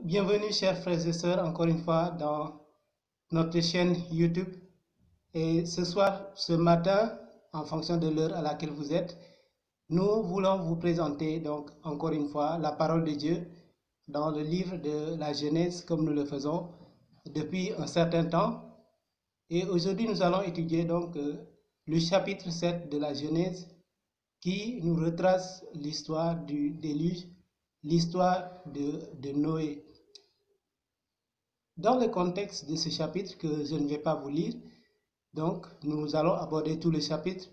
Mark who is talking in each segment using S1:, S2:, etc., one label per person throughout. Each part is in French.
S1: Bienvenue chers frères et sœurs encore une fois dans notre chaîne YouTube. Et ce soir, ce matin, en fonction de l'heure à laquelle vous êtes, nous voulons vous présenter donc encore une fois la parole de Dieu dans le livre de la Genèse comme nous le faisons depuis un certain temps. Et aujourd'hui, nous allons étudier donc le chapitre 7 de la Genèse qui nous retrace l'histoire du déluge, l'histoire de Noé. Dans le contexte de ce chapitre que je ne vais pas vous lire, donc nous allons aborder tout le chapitre.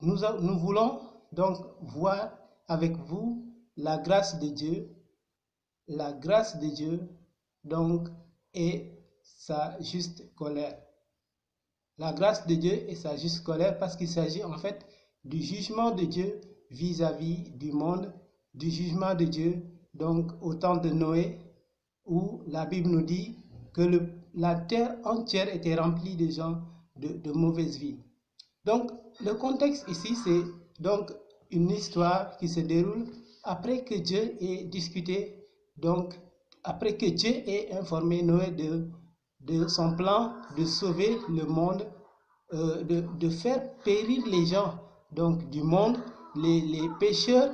S1: Nous voulons donc voir avec vous la grâce de Dieu donc et sa juste colère. La grâce de Dieu et sa juste colère parce qu'il s'agit en fait du jugement de Dieu vis-à-vis du monde, du jugement de Dieu donc au temps de Noé, où la Bible nous dit que la terre entière était remplie de gens de mauvaise vie. Donc, le contexte ici, c'est donc une histoire qui se déroule après que Dieu ait discuté, donc après que Dieu ait informé Noé de son plan de sauver le monde, de faire périr les gens donc du monde, les pécheurs,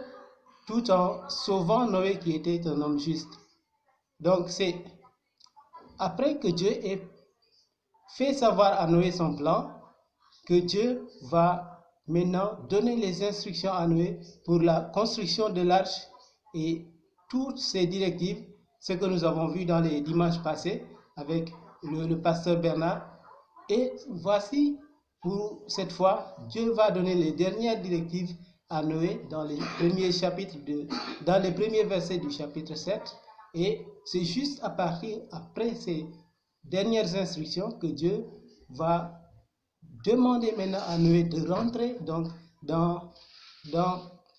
S1: tout en sauvant Noé qui était un homme juste. Donc, c'est après que Dieu ait fait savoir à Noé son plan, que Dieu va maintenant donner les instructions à Noé pour la construction de l'arche et toutes ces directives, ce que nous avons vu dans les dimanches passés avec le pasteur Bernard. Et voici, pour cette fois, Dieu va donner les dernières directives à Noé dans les premiers chapitres dans les premiers versets du chapitre 7. Et c'est juste à partir après ces dernières instructions que Dieu va demander maintenant à Noé de rentrer donc dans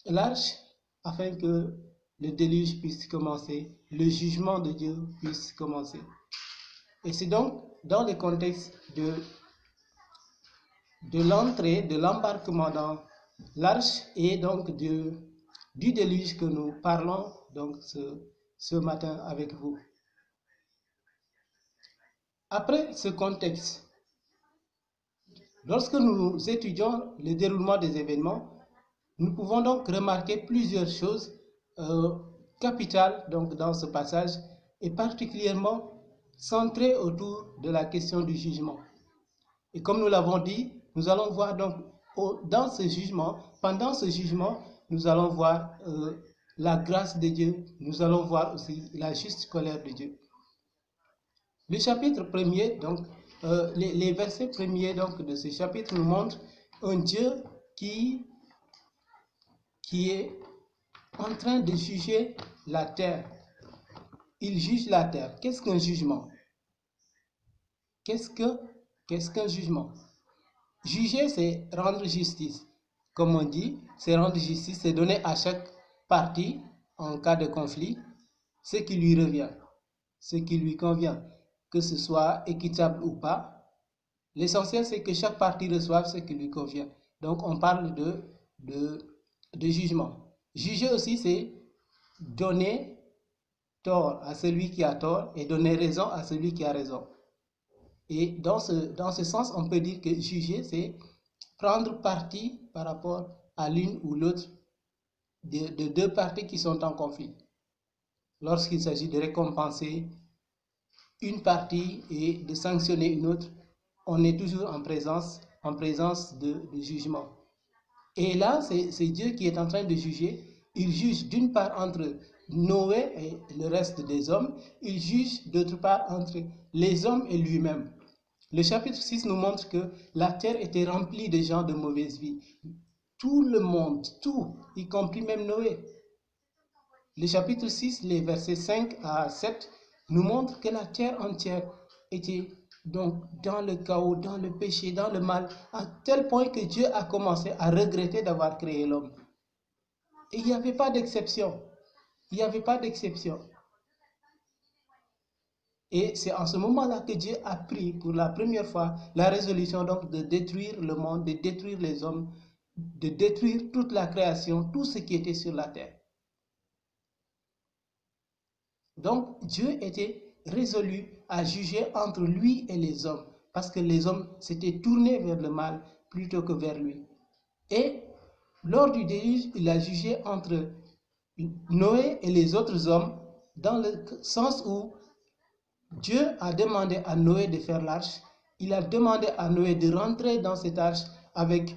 S1: l'arche afin que le déluge puisse commencer, le jugement de Dieu puisse commencer. Et c'est donc dans le contexte de l'entrée, de l'embarquement dans l'arche et donc du déluge que nous parlons donc ce matin avec vous. Après ce contexte, lorsque nous étudions le déroulement des événements, nous pouvons donc remarquer plusieurs choses capitales donc, dans ce passage et particulièrement centrées autour de la question du jugement. Et comme nous l'avons dit, nous allons voir donc dans ce jugement, pendant ce jugement, nous allons voir la grâce de Dieu, nous allons voir aussi la juste colère de Dieu. Le chapitre premier, donc les versets premiers donc, de ce chapitre nous montrent un Dieu qui est en train de juger la terre. Il juge la terre. Qu'est-ce qu'un jugement? Qu'est-ce qu'un jugement? Juger, c'est rendre justice. Comme on dit, c'est rendre justice, c'est donner à chaque partie, en cas de conflit, ce qui lui revient, ce qui lui convient, que ce soit équitable ou pas. L'essentiel, c'est que chaque partie reçoive ce qui lui convient. Donc, on parle de jugement. Juger aussi, c'est donner tort à celui qui a tort et donner raison à celui qui a raison. Et dans ce sens, on peut dire que juger, c'est prendre parti par rapport à l'une ou l'autre de deux parties qui sont en conflit. Lorsqu'il s'agit de récompenser une partie et de sanctionner une autre, on est toujours en présence de jugement. Et là, c'est Dieu qui est en train de juger. Il juge d'une part entre Noé et le reste des hommes. Il juge d'autre part entre les hommes et lui-même. Le chapitre 6 nous montre que la terre était remplie de gens de mauvaise vie. Tout le monde, tout, y compris même Noé. Le chapitre 6, les versets 5 à 7, nous montrent que la terre entière était donc dans le chaos, dans le péché, dans le mal, à tel point que Dieu a commencé à regretter d'avoir créé l'homme. Et il n'y avait pas d'exception. Il n'y avait pas d'exception. Et c'est en ce moment-là que Dieu a pris pour la première fois la résolution donc de détruire le monde, de détruire les hommes, de détruire toute la création, tout ce qui était sur la terre. Donc Dieu était résolu à juger entre lui et les hommes, parce que les hommes s'étaient tournés vers le mal plutôt que vers lui. Et lors du déluge, il a jugé entre Noé et les autres hommes, dans le sens où Dieu a demandé à Noé de faire l'arche. Il a demandé à Noé de rentrer dans cette arche avec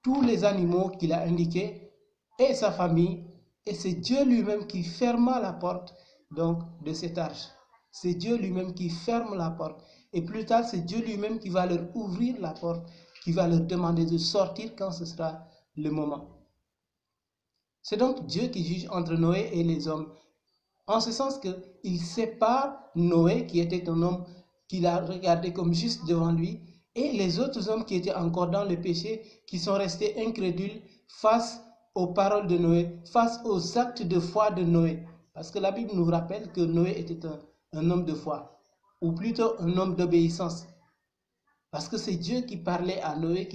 S1: tous les animaux qu'il a indiqués et sa famille. Et c'est Dieu lui-même qui ferma la porte donc, de cette arche. C'est Dieu lui-même qui ferme la porte. Et plus tard, c'est Dieu lui-même qui va leur ouvrir la porte, qui va leur demander de sortir quand ce sera le moment. C'est donc Dieu qui juge entre Noé et les hommes. En ce sens qu'il sépare Noé, qui était un homme qu'il a regardé comme juste devant lui, et les autres hommes qui étaient encore dans le péché, qui sont restés incrédules face aux paroles de Noé, face aux actes de foi de Noé. Parce que la Bible nous rappelle que Noé était un homme de foi, ou plutôt un homme d'obéissance. Parce que c'est Dieu qui parlait à Noé,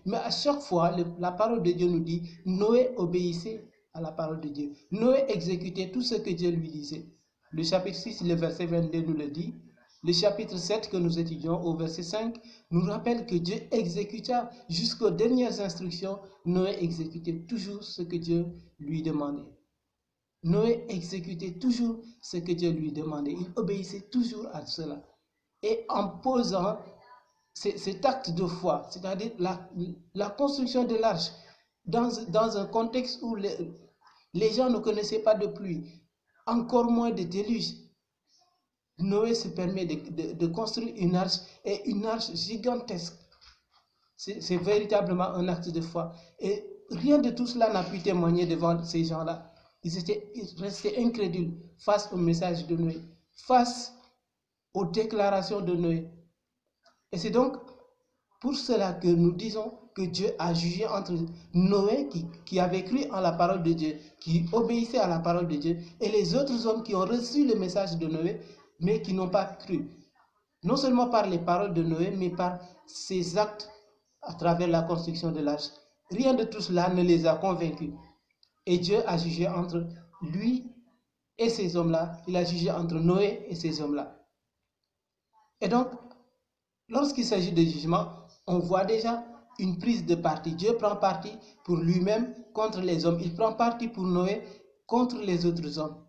S1: mais à chaque fois, la parole de Dieu nous dit, Noé obéissait à la parole de Dieu. Noé exécutait tout ce que Dieu lui disait. Le chapitre 6, le verset 22 nous le dit. Le chapitre 7 que nous étudions au verset 5 nous rappelle que Dieu exécuta jusqu'aux dernières instructions. Noé exécutait toujours ce que Dieu lui demandait. Noé exécutait toujours ce que Dieu lui demandait. Il obéissait toujours à cela. Et en posant cet acte de foi, c'est-à-dire la construction de l'arche, dans un contexte où les gens ne connaissaient pas de pluie, encore moins de déluge, Noé se permet de construire une arche, et une arche gigantesque. C'est véritablement un acte de foi. Et rien de tout cela n'a pu témoigner devant ces gens-là. Ils restaient incrédules face au message de Noé, face aux déclarations de Noé. Et c'est donc pour cela que nous disons que Dieu a jugé entre Noé qui avait cru en la parole de Dieu, qui obéissait à la parole de Dieu, et les autres hommes qui ont reçu le message de Noé, mais qui n'ont pas cru. Non seulement par les paroles de Noé, mais par ses actes à travers la construction de l'arche. Rien de tout cela ne les a convaincus. Et Dieu a jugé entre lui et ces hommes-là. Il a jugé entre Noé et ces hommes-là. Et donc, lorsqu'il s'agit de jugement, on voit déjà une prise de parti. Dieu prend parti pour lui-même contre les hommes. Il prend parti pour Noé contre les autres hommes.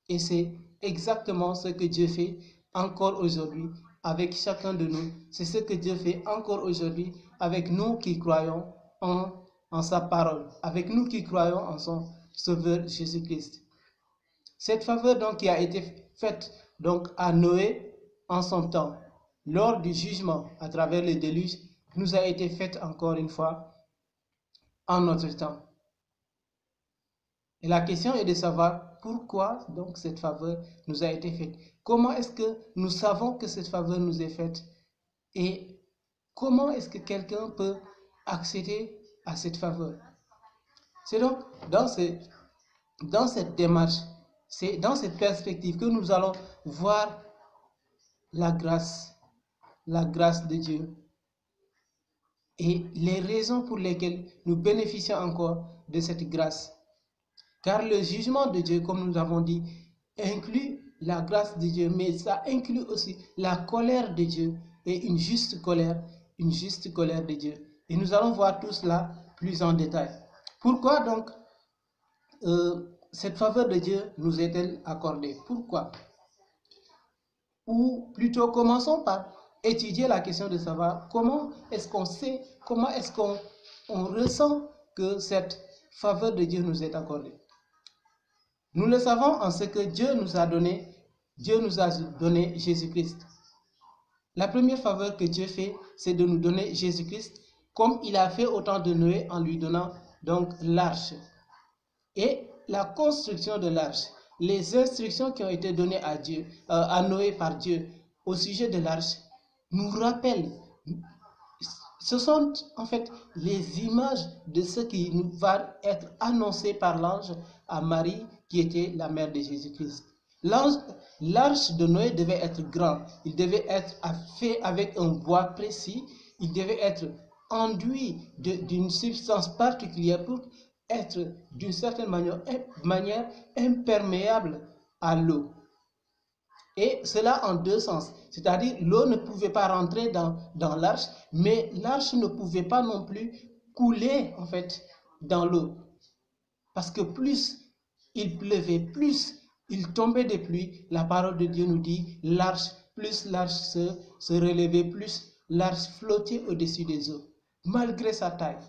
S1: Et c'est exactement ce que Dieu fait encore aujourd'hui avec chacun de nous. C'est ce que Dieu fait encore aujourd'hui avec nous qui croyons en sa parole, avec nous qui croyons en son Sauveur Jésus-Christ. Cette faveur donc qui a été faite donc à Noé en son temps, lors du jugement à travers le déluge, nous a été faite encore une fois en notre temps. Et la question est de savoir pourquoi donc cette faveur nous a été faite. Comment est-ce que nous savons que cette faveur nous est faite? Et comment est-ce que quelqu'un peut accéder à cette faveur? C'est donc dans cette démarche, c'est dans cette perspective que nous allons voir la grâce de Dieu et les raisons pour lesquelles nous bénéficions encore de cette grâce. Car le jugement de Dieu, comme nous l'avons dit, inclut la grâce de Dieu, mais ça inclut aussi la colère de Dieu et une juste colère de Dieu. Et nous allons voir tout cela plus en détail. Pourquoi donc cette faveur de Dieu nous est-elle accordée? Pourquoi? Ou plutôt, commençons par étudier la question de savoir comment est-ce qu'on sait, comment est-ce qu'on ressent que cette faveur de Dieu nous est accordée. Nous le savons en ce que Dieu nous a donné Jésus-Christ. La première faveur que Dieu fait, c'est de nous donner Jésus-Christ, comme il a fait au temps de Noé en lui donnant donc l'arche. Et la construction de l'arche, les instructions qui ont été données à Noé par Dieu au sujet de l'arche, nous rappellent, ce sont en fait les images de ce qui va être annoncé par l'ange à Marie, qui était la mère de Jésus-Christ. L'arche de Noé devait être grand, il devait être fait avec un bois précis, il devait être enduit d'une substance particulière pour être d'une certaine manière imperméable à l'eau. Et cela en deux sens, c'est-à-dire l'eau ne pouvait pas rentrer dans l'arche, mais l'arche ne pouvait pas non plus couler en fait dans l'eau. Parce que plus il pleuvait, plus il tombait des pluies, la parole de Dieu nous dit, plus l'arche se relevait, plus l'arche flottait au-dessus des eaux, malgré sa taille.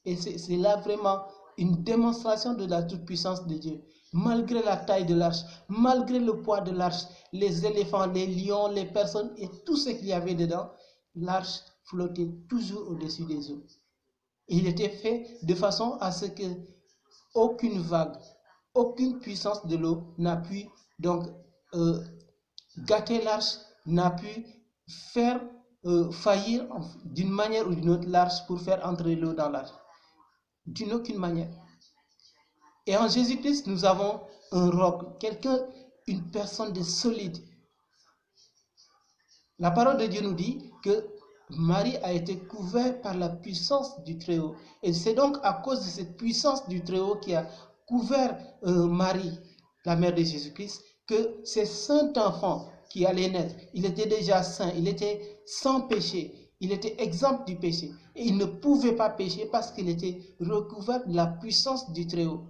S1: Et c'est là vraiment une démonstration de la toute-puissance de Dieu. Malgré la taille de l'arche, malgré le poids de l'arche, les éléphants, les lions, les personnes et tout ce qu'il y avait dedans, l'arche flottait toujours au-dessus des eaux. Il était fait de façon à ce que aucune vague, aucune puissance de l'eau n'a pu donc gâter l'arche, n'a pu faire faillir d'une manière ou d'une autre l'arche pour faire entrer l'eau dans l'arche. D'une aucune manière. Et en Jésus-Christ, nous avons un roc, une personne de solide. La parole de Dieu nous dit que Marie a été couverte par la puissance du Très-Haut. Et c'est donc à cause de cette puissance du Très-Haut qui a couvert Marie, la mère de Jésus-Christ, que ce saint enfant qui allait naître, il était déjà saint, il était sans péché, il était exempt du péché. Et il ne pouvait pas pécher parce qu'il était recouvert de la puissance du Très-Haut,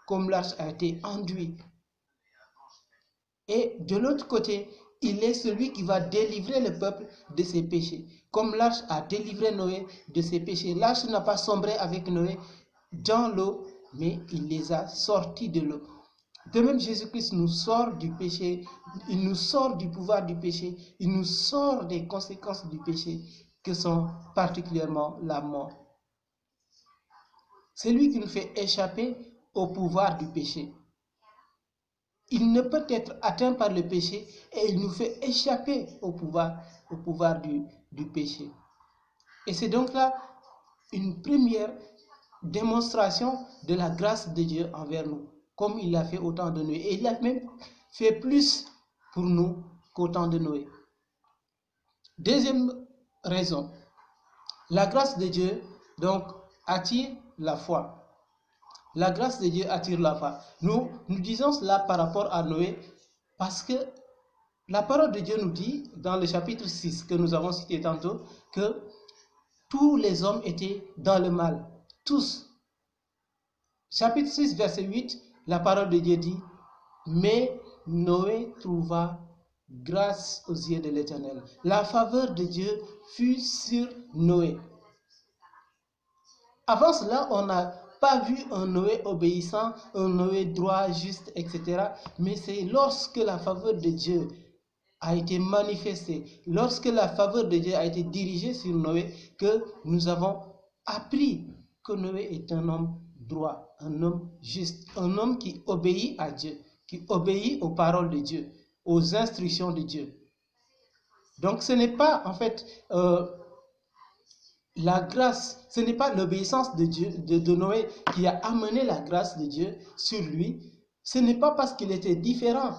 S1: comme l'arche a été enduit. Et de l'autre côté, il est celui qui va délivrer le peuple de ses péchés. Comme l'arche a délivré Noé de ses péchés. L'arche n'a pas sombré avec Noé dans l'eau, mais il les a sortis de l'eau. De même, Jésus-Christ nous sort du péché, il nous sort du pouvoir du péché, il nous sort des conséquences du péché, que sont particulièrement la mort. C'est lui qui nous fait échapper au pouvoir du péché. Il ne peut être atteint par le péché et il nous fait échapper au pouvoir du péché. Et c'est donc là une première démonstration de la grâce de Dieu envers nous, comme il l'a fait au temps de Noé. Et il a même fait plus pour nous qu'au temps de Noé. Deuxième raison, la grâce de Dieu donc attire la foi. La grâce de Dieu attire la foi. Nous disons cela par rapport à Noé parce que la parole de Dieu nous dit dans le chapitre 6 que nous avons cité tantôt que tous les hommes étaient dans le mal. Tous. Chapitre 6, verset 8, la parole de Dieu dit « Mais Noé trouva grâce aux yeux de l'Éternel. » La faveur de Dieu fut sur Noé. Avant cela, on n'a pas vu un Noé obéissant, un Noé droit, juste, etc. Mais c'est lorsque la faveur de Dieu a été manifestée, lorsque la faveur de Dieu a été dirigée sur Noé, que nous avons appris que Noé est un homme droit, un homme juste, un homme qui obéit à Dieu, qui obéit aux paroles de Dieu, aux instructions de Dieu. Donc ce n'est pas en fait la grâce, ce n'est pas l'obéissance de Dieu, de Noé qui a amené la grâce de Dieu sur lui. Ce n'est pas parce qu'il était différent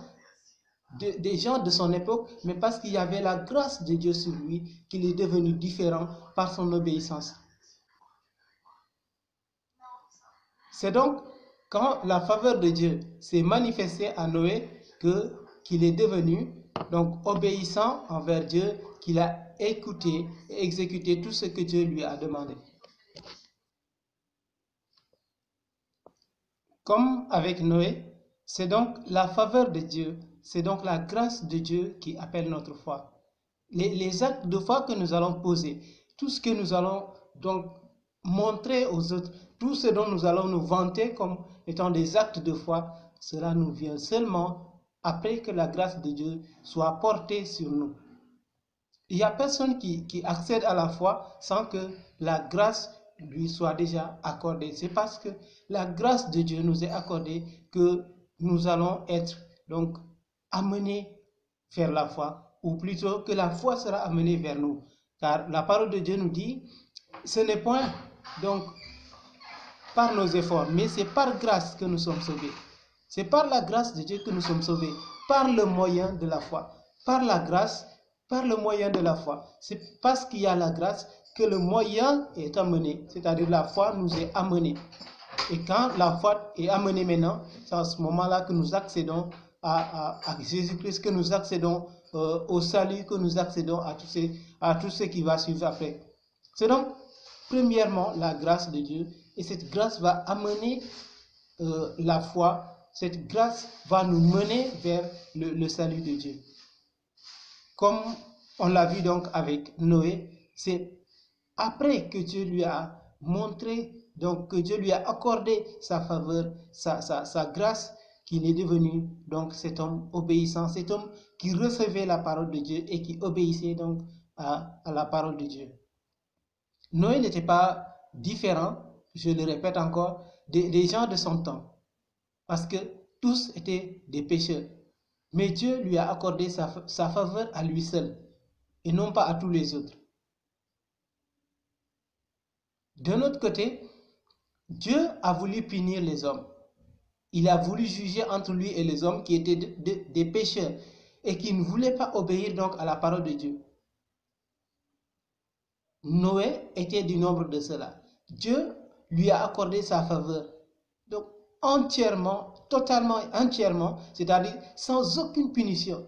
S1: des gens de son époque, mais parce qu'il y avait la grâce de Dieu sur lui qu'il est devenu différent par son obéissance. C'est donc quand la faveur de Dieu s'est manifestée à Noé qu'il est devenu donc obéissant envers Dieu, qu'il a écouté et exécuté tout ce que Dieu lui a demandé. Comme avec Noé, c'est donc la faveur de Dieu, c'est donc la grâce de Dieu qui appelle notre foi. Les actes de foi que nous allons poser, tout ce que nous allons donc montrer aux autres, tout ce dont nous allons nous vanter comme étant des actes de foi, cela nous vient seulement après que la grâce de Dieu soit portée sur nous. Il n'y a personne qui accède à la foi sans que la grâce lui soit déjà accordée. C'est parce que la grâce de Dieu nous est accordée que nous allons être donc amenés vers la foi, ou plutôt que la foi sera amenée vers nous. Car la parole de Dieu nous dit, ce n'est point donc par nos efforts, mais c'est par grâce que nous sommes sauvés. C'est par la grâce de Dieu que nous sommes sauvés, par le moyen de la foi. Par la grâce, par le moyen de la foi. C'est parce qu'il y a la grâce que le moyen est amené, c'est-à-dire la foi nous est amenée. Et quand la foi est amenée maintenant, c'est à ce moment-là que nous accédons à Jésus-Christ, que nous accédons au salut, que nous accédons à tout ce qui va suivre après. C'est donc, premièrement, la grâce de Dieu. Et cette grâce va amener la foi. Cette grâce va nous mener vers le salut de Dieu. Comme on l'a vu donc avec Noé, c'est après que Dieu lui a montré, donc que Dieu lui a accordé sa faveur, sa grâce, qu'il est devenu donc cet homme obéissant, cet homme qui recevait la parole de Dieu et qui obéissait donc à la parole de Dieu. Noé n'était pas différent, je le répète encore, des gens de son temps, parce que tous étaient des pécheurs. Mais Dieu lui a accordé sa faveur à lui seul, et non pas à tous les autres. D'un autre côté, Dieu a voulu punir les hommes. Il a voulu juger entre lui et les hommes qui étaient des pécheurs et qui ne voulaient pas obéir donc à la parole de Dieu. Noé était du nombre de ceux-là. Dieu lui a accordé sa faveur. Donc entièrement, totalement, entièrement, c'est-à-dire sans aucune punition.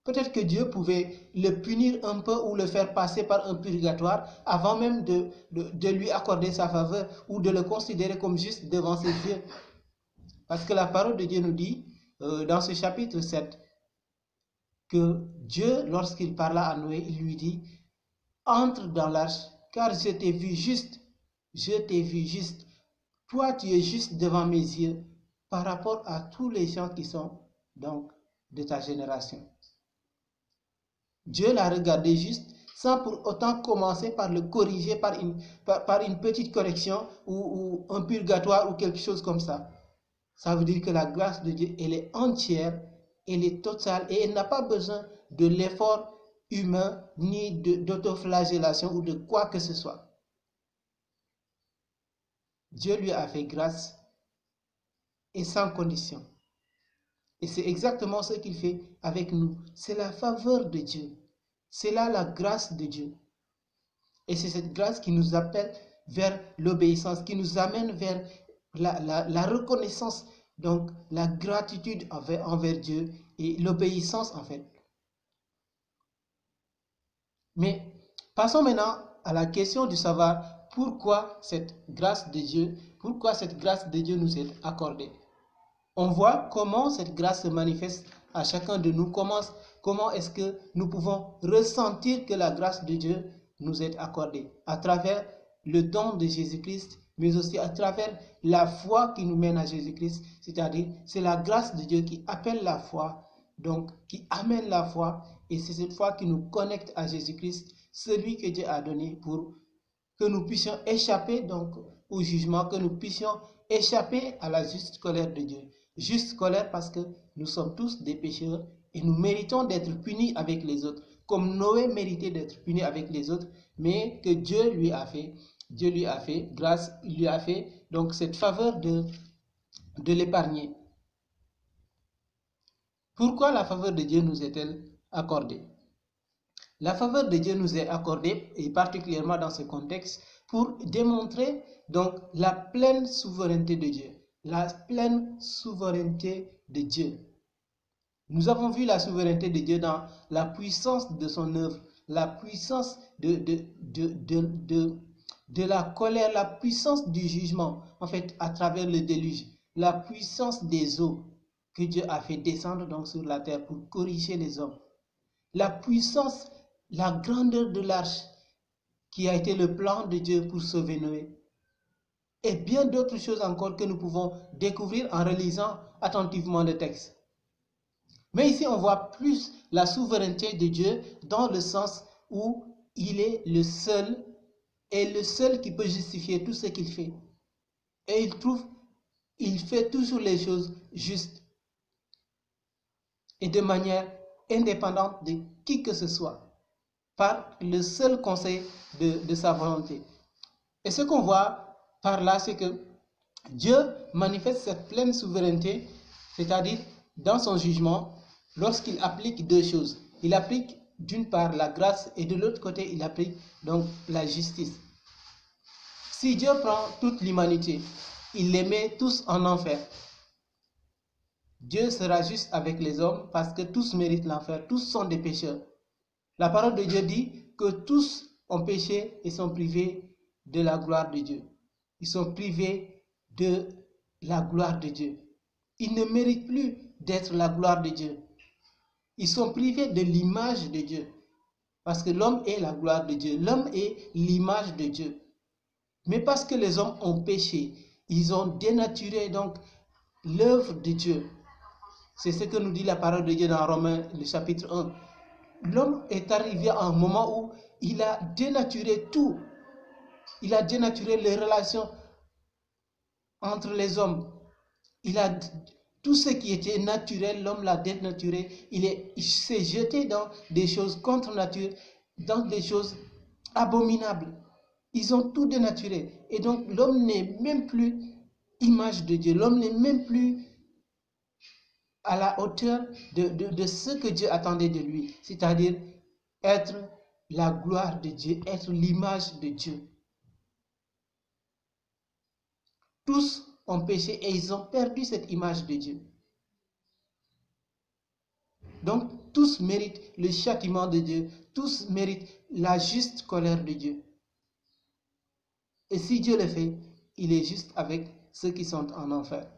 S1: Peut-être que Dieu pouvait le punir un peu ou le faire passer par un purgatoire avant même de lui accorder sa faveur ou de le considérer comme juste devant ses yeux. Parce que la parole de Dieu nous dit, dans ce chapitre 7, que Dieu, lorsqu'il parla à Noé, il lui dit, « Entre dans l'arche, car je t'ai vu juste, je t'ai vu juste. Toi, tu es juste devant mes yeux par rapport à tous les gens qui sont donc de ta génération. » Dieu l'a regardé juste sans pour autant commencer par le corriger par une petite correction ou un purgatoire ou quelque chose comme ça. Ça veut dire que la grâce de Dieu, elle est entière, elle est totale et elle n'a pas besoin de l'effort humain ni d'autoflagellation ou de quoi que ce soit. Dieu lui a fait grâce et sans condition. Et c'est exactement ce qu'il fait avec nous. C'est la faveur de Dieu. C'est là la grâce de Dieu. Et c'est cette grâce qui nous appelle vers l'obéissance, qui nous amène vers la reconnaissance, donc la gratitude envers Dieu et l'obéissance en fait. Mais passons maintenant à la question de savoir pourquoi cette grâce de Dieu nous est accordée. On voit comment cette grâce se manifeste à chacun de nous, comment est-ce que nous pouvons ressentir que la grâce de Dieu nous est accordée à travers le don de Jésus-Christ, mais aussi à travers la foi qui nous mène à Jésus-Christ, c'est-à-dire c'est la grâce de Dieu qui appelle la foi, donc qui amène la foi, et c'est cette foi qui nous connecte à Jésus-Christ, celui que Dieu a donné pour que nous puissions échapper donc au jugement, que nous puissions échapper à la juste colère de Dieu. Juste colère parce que nous sommes tous des pécheurs et nous méritons d'être punis avec les autres, comme Noé méritait d'être puni avec les autres, mais que Dieu lui a fait grâce, il lui a fait donc cette faveur de l'épargner. Pourquoi la faveur de Dieu nous est-elle accordée? La faveur de Dieu nous est accordée, et particulièrement dans ce contexte, pour démontrer donc la pleine souveraineté de Dieu. La pleine souveraineté de Dieu. Nous avons vu la souveraineté de Dieu dans la puissance de son œuvre, la puissance de la colère, la puissance du jugement, en fait, à travers le déluge, la puissance des eaux que Dieu a fait descendre donc sur la terre pour corriger les hommes. La puissance, la grandeur de l'arche qui a été le plan de Dieu pour sauver Noé. Et bien d'autres choses encore que nous pouvons découvrir en relisant attentivement le texte. Mais ici, on voit plus la souveraineté de Dieu dans le sens où il est le seul qui peut justifier tout ce qu'il fait. Et il fait toujours les choses justes et de manière indépendante de qui que ce soit, par le seul conseil de sa volonté. Et ce qu'on voit par là, c'est que Dieu manifeste cette pleine souveraineté, c'est-à-dire dans son jugement, lorsqu'il applique deux choses. Il applique d'une part la grâce et de l'autre côté, il applique donc la justice. Si Dieu prend toute l'humanité il les met tous en enfer. Dieu sera juste avec les hommes parce que tous méritent l'enfer, tous sont des pécheurs. La parole de Dieu dit que tous ont péché et sont privés de la gloire de Dieu. Ils sont privés de la gloire de Dieu. Ils ne méritent plus d'être la gloire de Dieu. Ils sont privés de l'image de Dieu. Parce que l'homme est la gloire de Dieu. L'homme est l'image de Dieu. Mais parce que les hommes ont péché, ils ont dénaturé donc l'œuvre de Dieu. C'est ce que nous dit la parole de Dieu dans Romains, le chapitre 1. L'homme est arrivé à un moment où il a dénaturé tout. Il a dénaturé les relations entre les hommes. Tout ce qui était naturel, l'homme l'a dénaturé. Il s'est jeté dans des choses contre nature, dans des choses abominables. Ils ont tout dénaturé. Et donc l'homme n'est même plus image de Dieu. L'homme n'est même plus à la hauteur de ce que Dieu attendait de lui. C'est-à-dire être la gloire de Dieu, être l'image de Dieu. Tous ont péché et ils ont perdu cette image de Dieu. Donc, tous méritent le châtiment de Dieu. Tous méritent la juste colère de Dieu. Et si Dieu le fait, il est juste avec ceux qui sont en enfer.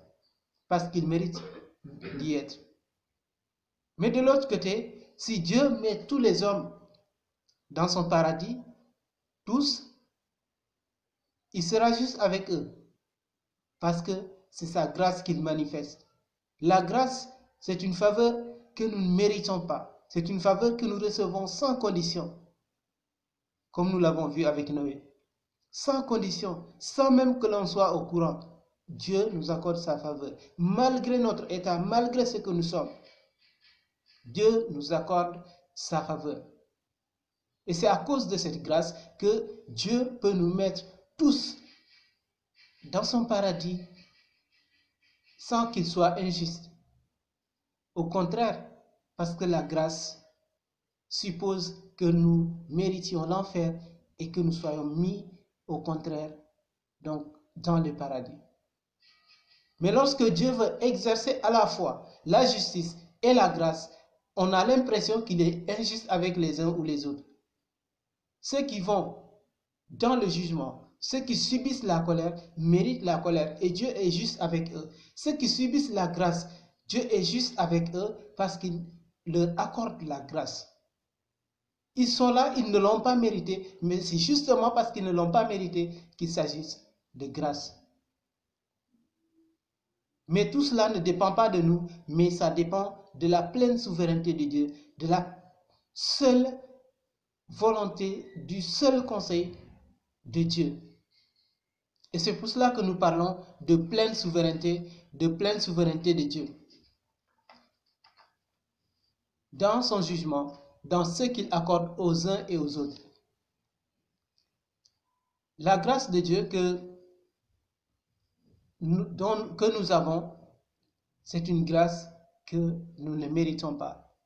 S1: Parce qu'ils méritent d'y être. Mais de l'autre côté, si Dieu met tous les hommes dans son paradis, tous, il sera juste avec eux. Parce que c'est sa grâce qu'il manifeste. La grâce, c'est une faveur que nous ne méritons pas. C'est une faveur que nous recevons sans condition. Comme nous l'avons vu avec Noé. Sans condition, sans même que l'on soit au courant. Dieu nous accorde sa faveur. Malgré notre état, malgré ce que nous sommes, Dieu nous accorde sa faveur. Et c'est à cause de cette grâce que Dieu peut nous mettre tous dans son paradis sans qu'il soit injuste. Au contraire, parce que la grâce suppose que nous méritions l'enfer et que nous soyons mis au contraire donc dans le paradis. Mais lorsque Dieu veut exercer à la fois la justice et la grâce, on a l'impression qu'il est injuste avec les uns ou les autres. Ceux qui vont dans le jugement, ceux qui subissent la colère, méritent la colère et Dieu est juste avec eux. Ceux qui subissent la grâce, Dieu est juste avec eux parce qu'il leur accorde la grâce. Ils sont là, ils ne l'ont pas mérité, mais c'est justement parce qu'ils ne l'ont pas mérité qu'il s'agisse de grâce. Mais tout cela ne dépend pas de nous, mais ça dépend de la pleine souveraineté de Dieu, de la seule volonté, du seul conseil de Dieu. Et c'est pour cela que nous parlons de pleine souveraineté de Dieu. Dans son jugement, dans ce qu'il accorde aux uns et aux autres. La grâce de Dieu que nous avons, c'est une grâce que nous ne méritons pas.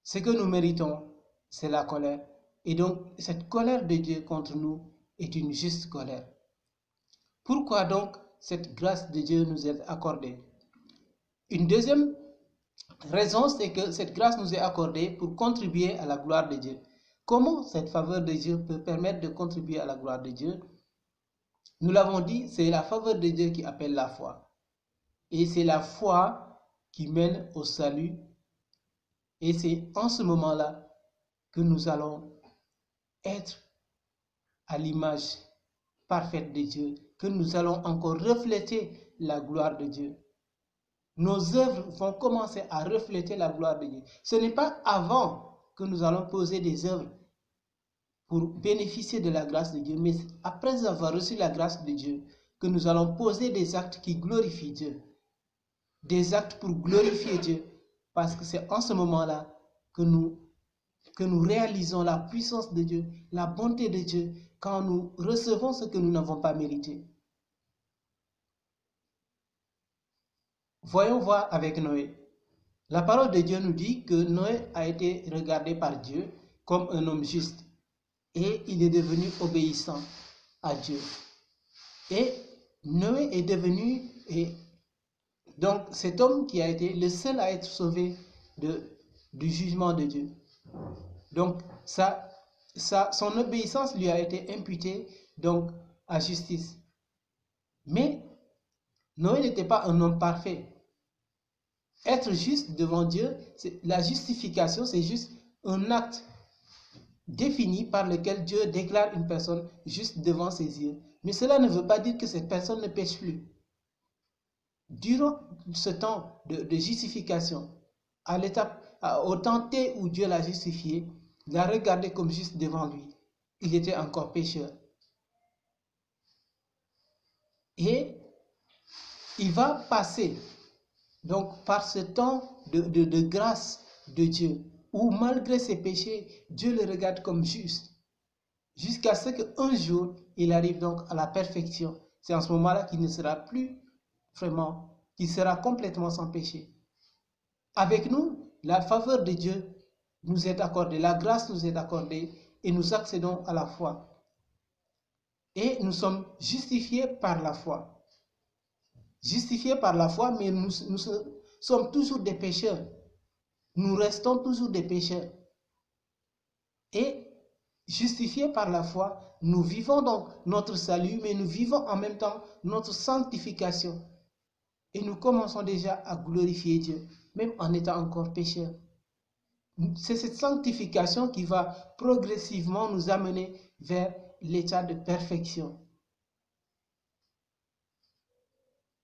S1: Ce que nous méritons, c'est la colère. Et donc, cette colère de Dieu contre nous est une juste colère. Pourquoi donc cette grâce de Dieu nous est accordée? Une deuxième raison, c'est que cette grâce nous est accordée pour contribuer à la gloire de Dieu. Comment cette faveur de Dieu peut permettre de contribuer à la gloire de Dieu? Nous l'avons dit, c'est la faveur de Dieu qui appelle la foi. Et c'est la foi qui mène au salut. Et c'est en ce moment-là que nous allons être à l'image parfaite de Dieu, que nous allons encore refléter la gloire de Dieu. Nos œuvres vont commencer à refléter la gloire de Dieu. Ce n'est pas avant que nous allons poser des œuvres pour bénéficier de la grâce de Dieu, mais après avoir reçu la grâce de Dieu, que nous allons poser des actes qui glorifient Dieu. Des actes pour glorifier Dieu, parce que c'est en ce moment-là que nous réalisons la puissance de Dieu, la bonté de Dieu, quand nous recevons ce que nous n'avons pas mérité. Voyons voir avec Noé. La parole de Dieu nous dit que Noé a été regardé par Dieu comme un homme juste et il est devenu obéissant à Dieu. Et Noé est devenu, et donc cet homme qui a été le seul à être sauvé du jugement de Dieu. Donc son obéissance lui a été imputée donc à justice. Mais Noé n'était pas un homme parfait. Être juste devant Dieu, la justification, c'est juste un acte défini par lequel Dieu déclare une personne juste devant ses yeux. Mais cela ne veut pas dire que cette personne ne pêche plus. Durant ce temps de justification, au temps T où Dieu l'a justifié, l'a regardé comme juste devant lui. Il était encore pécheur. Et il va passer donc par ce temps de grâce de Dieu, où malgré ses péchés, Dieu le regarde comme juste, jusqu'à ce qu'un jour, il arrive donc à la perfection. C'est en ce moment-là qu'il ne sera plus vraiment, qu'il sera complètement sans péché. Avec nous, la faveur de Dieu nous est accordée, la grâce nous est accordée, et nous accédons à la foi. Et nous sommes justifiés par la foi. Justifiés par la foi, mais nous sommes toujours des pécheurs. Nous restons toujours des pécheurs. Et justifiés par la foi, nous vivons donc notre salut, mais nous vivons en même temps notre sanctification. Et nous commençons déjà à glorifier Dieu, même en étant encore pécheurs. C'est cette sanctification qui va progressivement nous amener vers l'état de perfection.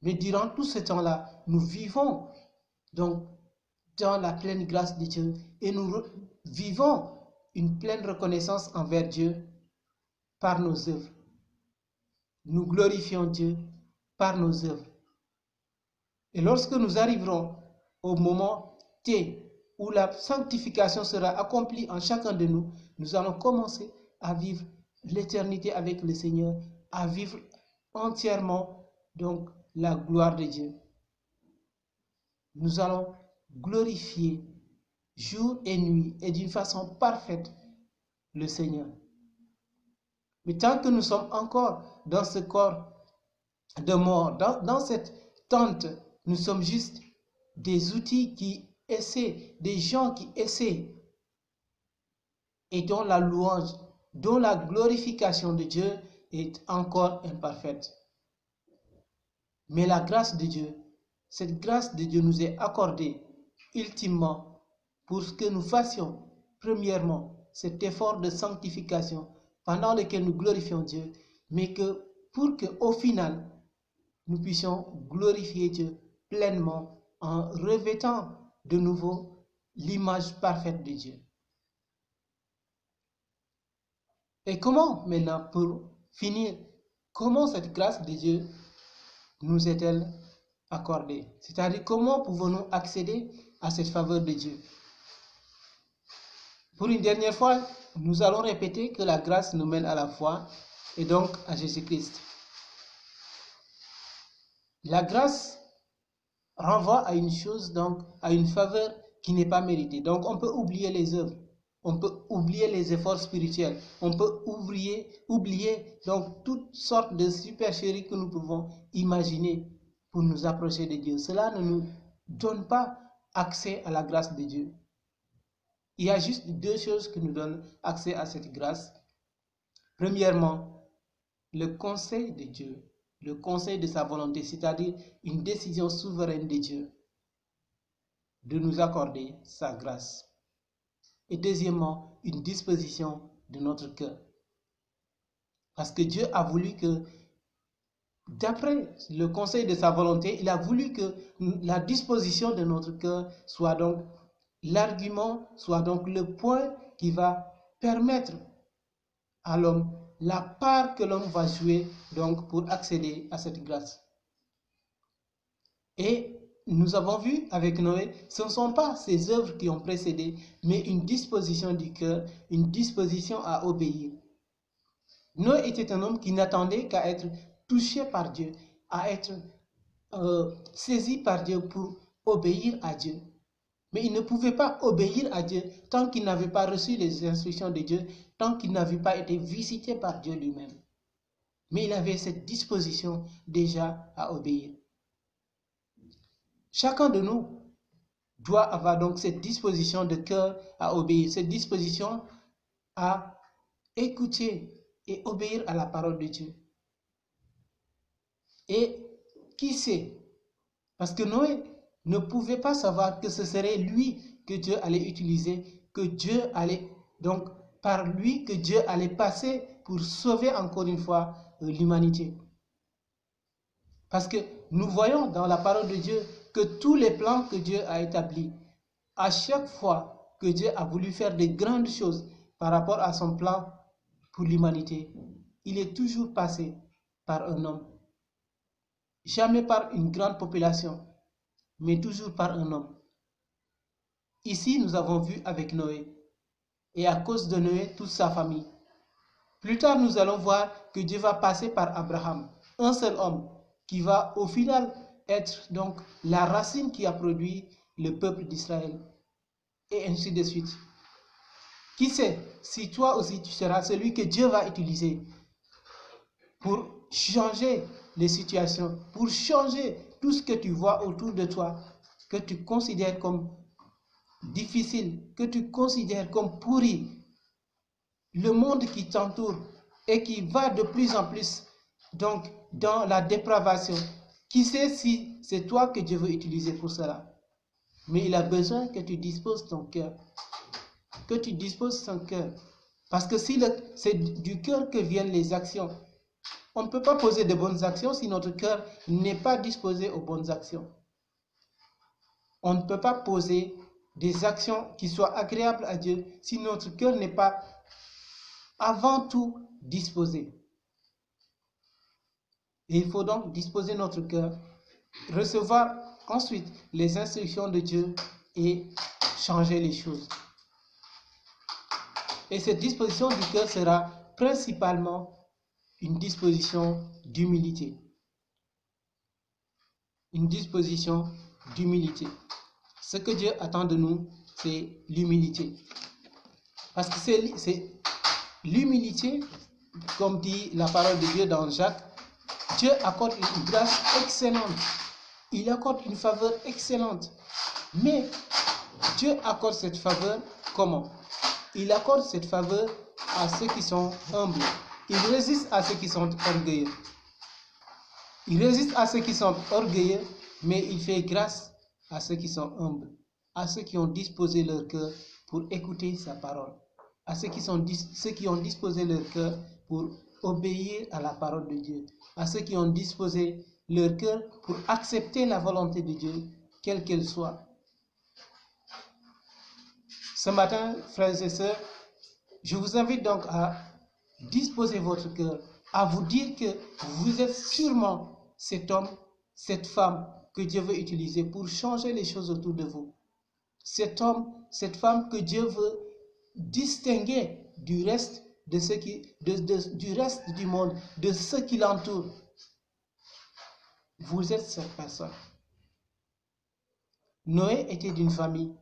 S1: Mais durant tout ce temps-là, nous vivons donc dans la pleine grâce de Dieu et nous vivons une pleine reconnaissance envers Dieu par nos œuvres. Nous glorifions Dieu par nos œuvres. Et lorsque nous arriverons au moment T où la sanctification sera accomplie en chacun de nous, nous allons commencer à vivre l'éternité avec le Seigneur, à vivre entièrement donc la gloire de Dieu. Nous allons glorifier jour et nuit et d'une façon parfaite le Seigneur. Mais tant que nous sommes encore dans ce corps de mort, dans cette tente, nous sommes juste des outils qui essaient, des gens qui essaient et dont la louange, dont la glorification de Dieu est encore imparfaite. Mais la grâce de Dieu, cette grâce de Dieu nous est accordée ultimement pour que nous fassions premièrement cet effort de sanctification pendant lequel nous glorifions Dieu, mais que pour qu'au final, nous puissions glorifier Dieu pleinement en revêtant de nouveau l'image parfaite de Dieu. Et comment maintenant, pour finir, comment cette grâce de Dieu nous est-elle accordée? C'est-à-dire comment pouvons-nous accéder à cette faveur de Dieu? Pour une dernière fois, nous allons répéter que la grâce nous mène à la foi et donc à Jésus-Christ. La grâce renvoie à une chose, donc à une faveur qui n'est pas méritée. Donc on peut oublier les œuvres, on peut oublier les efforts spirituels, on peut oublier donc toutes sortes de supercheries que nous pouvons imaginer pour nous approcher de Dieu. Cela ne nous donne pas accès à la grâce de Dieu. Il y a juste deux choses qui nous donnent accès à cette grâce. Premièrement, le conseil de Dieu, le conseil de sa volonté, c'est-à-dire une décision souveraine de Dieu de nous accorder sa grâce. Et deuxièmement, une disposition de notre cœur. Parce que Dieu a voulu que, d'après le conseil de sa volonté, il a voulu que la disposition de notre cœur soit donc l'argument, soit donc le point qui va permettre à l'homme la part que l'homme va jouer donc pour accéder à cette grâce. Et nous avons vu avec Noé, ce ne sont pas ses œuvres qui ont précédé, mais une disposition du cœur, une disposition à obéir. Noé était un homme qui n'attendait qu'à être touché par Dieu, à être saisi par Dieu pour obéir à Dieu. Mais il ne pouvait pas obéir à Dieu tant qu'il n'avait pas reçu les instructions de Dieu, tant qu'il n'avait pas été visité par Dieu lui-même. mais il avait cette disposition déjà à obéir. Chacun de nous doit avoir donc cette disposition de cœur à obéir, cette disposition à écouter et obéir à la parole de Dieu. Et qui sait? Parce que Noé ne pouvait pas savoir que ce serait lui que Dieu allait utiliser, que Dieu allait, donc par lui que Dieu allait passer pour sauver encore une fois l'humanité. Parce que nous voyons dans la parole de Dieu que tous les plans que Dieu a établis, à chaque fois que Dieu a voulu faire de grandes choses par rapport à son plan pour l'humanité, il est toujours passé par un homme. Jamais par une grande population, mais toujours par un homme. Ici, nous avons vu avec Noé, et à cause de Noé, toute sa famille. Plus tard, nous allons voir que Dieu va passer par Abraham, un seul homme, qui va au final être donc la racine qui a produit le peuple d'Israël, et ainsi de suite. Qui sait si toi aussi tu seras celui que Dieu va utiliser pour changer les situations, pour changer tout ce que tu vois autour de toi, que tu considères comme difficile, que tu considères comme pourri, le monde qui t'entoure et qui va de plus en plus donc dans la dépravation. Qui sait si c'est toi que Dieu veut utiliser pour cela? Mais il a besoin que tu disposes ton cœur, que tu disposes ton cœur, parce que si c'est du cœur que viennent les actions. On ne peut pas poser de bonnes actions si notre cœur n'est pas disposé aux bonnes actions. On ne peut pas poser des actions qui soient agréables à Dieu si notre cœur n'est pas avant tout disposé. Et il faut donc disposer notre cœur, recevoir ensuite les instructions de Dieu et changer les choses. Et cette disposition du cœur sera principalement une disposition d'humilité. Une disposition d'humilité. Ce que Dieu attend de nous, c'est l'humilité. Parce que c'est l'humilité, comme dit la parole de Dieu dans Jacques, Dieu accorde une grâce excellente. Il accorde une faveur excellente. Mais Dieu accorde cette faveur comment? Il accorde cette faveur à ceux qui sont humbles. Il résiste à ceux qui sont orgueilleux. Il résiste à ceux qui sont orgueilleux, mais il fait grâce à ceux qui sont humbles, à ceux qui ont disposé leur cœur pour écouter sa parole, à ceux qui ont disposé leur cœur pour obéir à la parole de Dieu, à ceux qui ont disposé leur cœur pour accepter la volonté de Dieu, quelle qu'elle soit. Ce matin, frères et sœurs, je vous invite donc à disposer votre cœur, à vous dire que vous êtes sûrement cet homme, cette femme que Dieu veut utiliser pour changer les choses autour de vous. Cet homme, cette femme que Dieu veut distinguer du reste de du reste du monde, de ceux qui l'entourent. Vous êtes cette personne. Noé était d'une famille,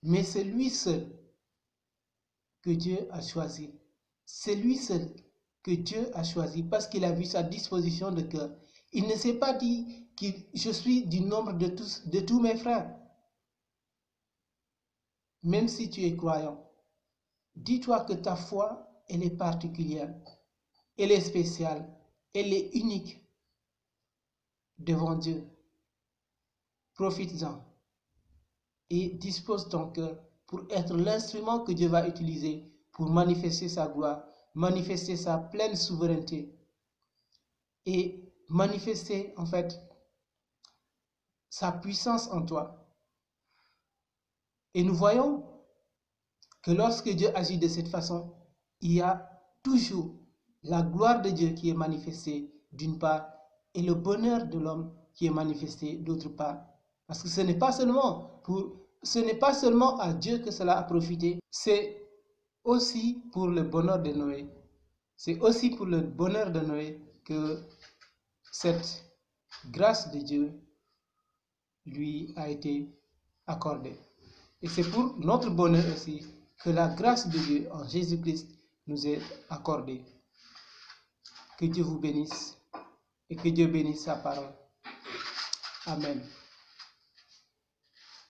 S1: mais c'est lui seul que Dieu a choisi. C'est lui seul que Dieu a choisi parce qu'il a vu sa disposition de cœur. Il ne s'est pas dit que je suis du nombre de tous mes frères. Même si tu es croyant, dis-toi que ta foi, elle est particulière, elle est spéciale, elle est unique devant Dieu. Profite-en et dispose ton cœur pour être l'instrument que Dieu va utiliser pour manifester sa gloire, manifester sa pleine souveraineté et manifester en fait sa puissance en toi. Et nous voyons que lorsque Dieu agit de cette façon, il y a toujours la gloire de Dieu qui est manifestée d'une part et le bonheur de l'homme qui est manifesté d'autre part. Parce que ce n'est pas seulement à Dieu que cela a profité, c'est aussi pour le bonheur de Noé. C'est aussi pour le bonheur de Noé que cette grâce de Dieu lui a été accordée. Et c'est pour notre bonheur aussi que la grâce de Dieu en Jésus-Christ nous est accordée. Que Dieu vous bénisse et que Dieu bénisse sa parole. Amen.